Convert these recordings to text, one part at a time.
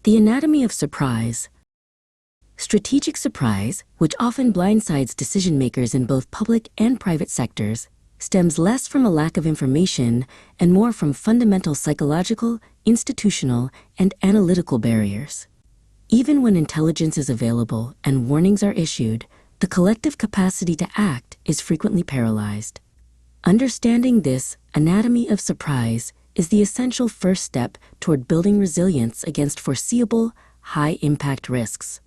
The anatomy of surprise. Strategic surprise, which often blindsides decision-makers in both public and private sectors, stems less from a lack of information and more from fundamental psychological, institutional, and analytical barriers. Even when intelligence is available and warnings are issued, the collective capacity to act is frequently paralyzed. Understanding this anatomy of surprise is the essential first step toward building resilience against foreseeable, high-impact risks.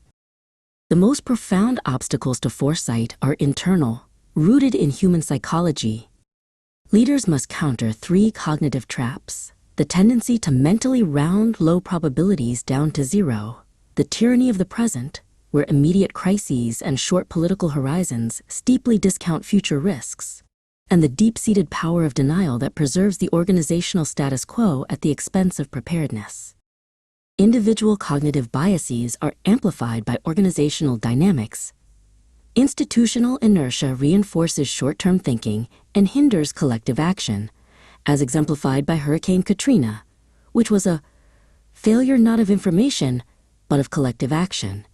The most profound obstacles to foresight are internal, rooted in human psychology. Leaders must counter 3 cognitive traps: the tendency to mentally round low probabilities down to 0, the tyranny of the present, where immediate crises and short political horizons steeply discount future risks, and the deep-seated power of denial that preserves the organizational status quo at the expense of preparedness. Individual cognitive biases are amplified by organizational dynamics. Institutional inertia reinforces short-term thinking and hinders collective action, as exemplified by Hurricane Katrina, which was a failure not of information, but of collective action.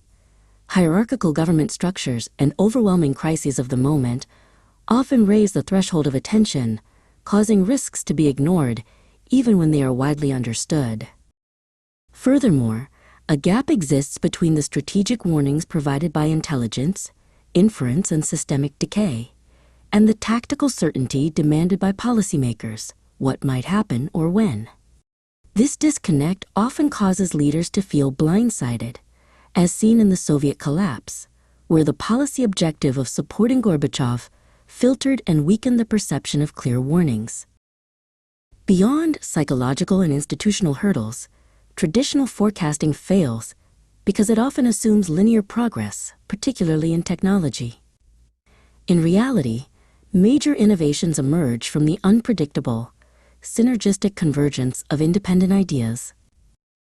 Hierarchical government structures and overwhelming crises of the moment often raise the threshold of attention, causing risks to be ignored even when they are widely understood. Furthermore, a gap exists between the strategic warnings provided by intelligence, inference, and systemic decay, and the tactical certainty demanded by policymakers, what might happen or when. This disconnect often causes leaders to feel blindsided, as seen in the Soviet collapse, where the policy objective of supporting Gorbachev filtered and weakened the perception of clear warnings. Beyond psychological and institutional hurdles, traditional forecasting fails because it often assumes linear progress, particularly in technology. In reality, major innovations emerge from the unpredictable, synergistic convergence of independent ideas.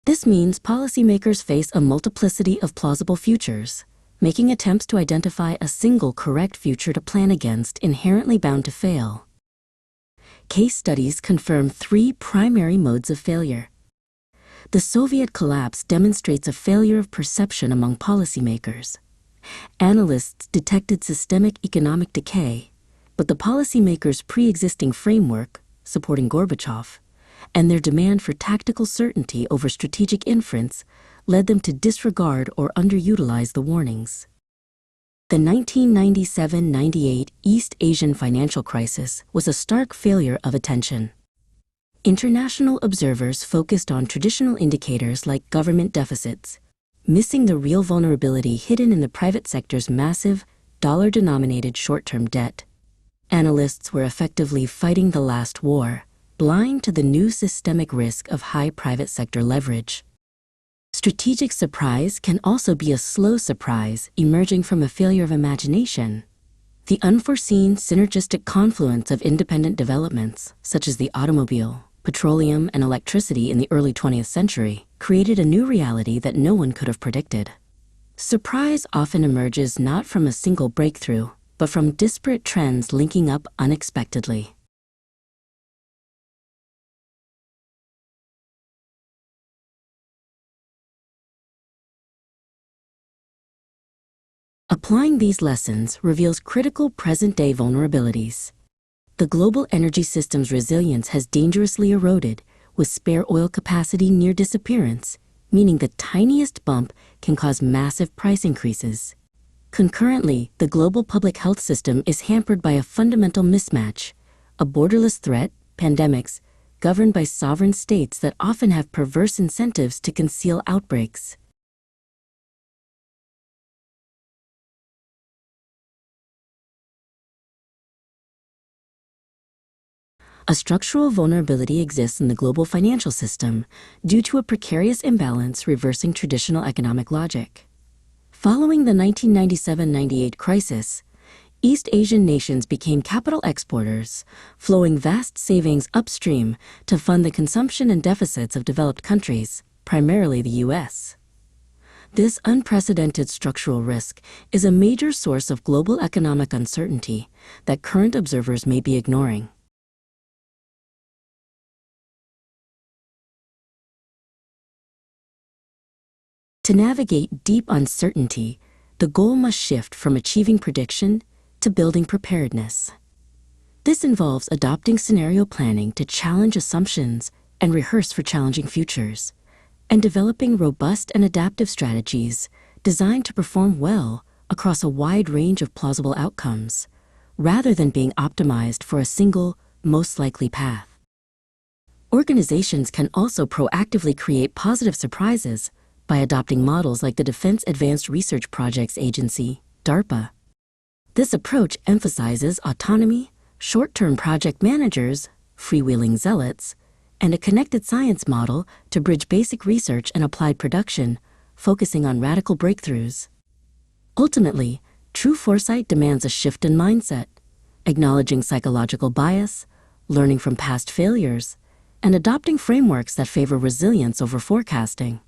This means policymakers face a multiplicity of plausible futures, making attempts to identify a single correct future to plan against inherently bound to fail. Case studies confirm 3 primary modes of failure. The Soviet collapse demonstrates a failure of perception among policymakers. Analysts detected systemic economic decay, but the policymakers' pre-existing framework, supporting Gorbachev, and their demand for tactical certainty over strategic inference led them to disregard or underutilize the warnings. The 1997-98 East Asian financial crisis was a stark failure of attention. International observers focused on traditional indicators like government deficits, missing the real vulnerability hidden in the private sector's massive, dollar-denominated short-term debt. Analysts were effectively fighting the last war, blind to the new systemic risk of high private sector leverage. Strategic surprise can also be a slow surprise emerging from a failure of imagination. The unforeseen synergistic confluence of independent developments, such as the automobile, petroleum, and electricity in the early 20th century, created a new reality that no one could have predicted. Surprise often emerges not from a single breakthrough, but from disparate trends linking up unexpectedly. Applying these lessons reveals critical present-day vulnerabilities. The global energy system's resilience has dangerously eroded, with spare oil capacity near disappearance, meaning the tiniest bump can cause massive price increases. Concurrently, the global public health system is hampered by a fundamental mismatch: a borderless threat, pandemics, governed by sovereign states that often have perverse incentives to conceal outbreaks. A structural vulnerability exists in the global financial system due to a precarious imbalance reversing traditional economic logic. Following the 1997-98 crisis, East Asian nations became capital exporters, flowing vast savings upstream to fund the consumption and deficits of developed countries, primarily the U.S. This unprecedented structural risk is a major source of global economic uncertainty that current observers may be ignoring. To navigate deep uncertainty, the goal must shift from achieving prediction to building preparedness. This involves adopting scenario planning to challenge assumptions and rehearse for challenging futures, and developing robust and adaptive strategies designed to perform well across a wide range of plausible outcomes, rather than being optimized for a single, most likely path. Organizations can also proactively create positive surprises by adopting models like the Defense Advanced Research Projects Agency, DARPA. This approach emphasizes autonomy, short-term project managers, freewheeling zealots, and a connected science model to bridge basic research and applied production, focusing on radical breakthroughs. Ultimately, true foresight demands a shift in mindset, acknowledging psychological bias, learning from past failures, and adopting frameworks that favor resilience over forecasting.